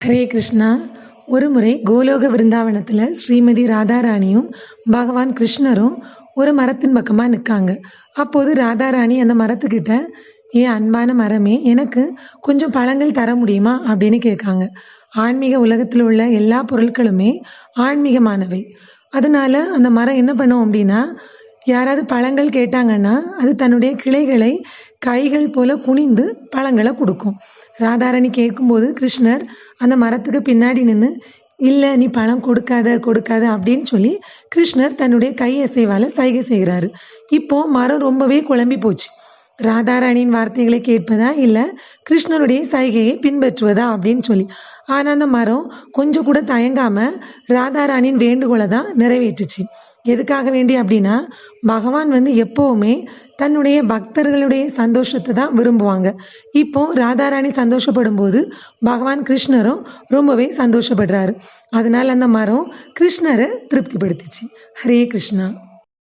ஹரே கிருஷ்ணா. ஒரு முறை கோலோக விருந்தாவனத்தில் ஸ்ரீமதி ராதாராணியும் பகவான் கிருஷ்ணரும் ஒரு மரத்தின் பக்கமாக நிற்காங்க. அப்போது ராதாராணி அந்த மரத்துக்கிட்ட, ஏன் அன்பான மரமே, எனக்கு கொஞ்சம் பழங்கள் தர முடியுமா அப்படின்னு கேட்காங்க. ஆன்மீக உலகத்தில் உள்ள எல்லா பொருட்களுமே ஆன்மீகமானவை. அதனால அந்த மரம் என்ன பண்ணும் அப்படின்னா, யாராவது பழங்கள் கேட்டாங்கன்னா அது தன்னுடைய கிளைகளை கைகள் போல குனிந்து பழங்களை கொடுக்கும். ராதாராணி கேட்கும்போது கிருஷ்ணர் அந்த மரத்துக்கு பின்னாடி நின்று, இல்லை நீ பழம் கொடுக்காத கொடுக்காத அப்படின்னு சொல்லி கிருஷ்ணர் தன்னுடைய கை அசைவால் சைகை செய்கிறாரு. இப்போ மரம் ரொம்பவே குழம்பி போச்சு. ராதாராணியின் வார்த்தைகளை கேட்பதா இல்லை கிருஷ்ணருடைய சைகையை பின்பற்றுவதா அப்படின்னு சொல்லி. ஆனால் அந்த மரம் கொஞ்சம் கூட தயங்காமல் ராதாராணியின் வேண்டுகோளை தான் நிறைவேற்றுச்சு. எதுக்காக வேண்டி அப்படின்னா, பகவான் எப்போவுமே தன்னுடைய பக்தர்களுடைய சந்தோஷத்தை தான் விரும்புவாங்க. இப்போ ராதாராணி சந்தோஷப்படும் போது பகவான் கிருஷ்ணரும் ரொம்பவே சந்தோஷப்படுறாரு. அதனால அந்த மரம் கிருஷ்ணரை திருப்திப்படுத்துச்சு. ஹரே கிருஷ்ணா.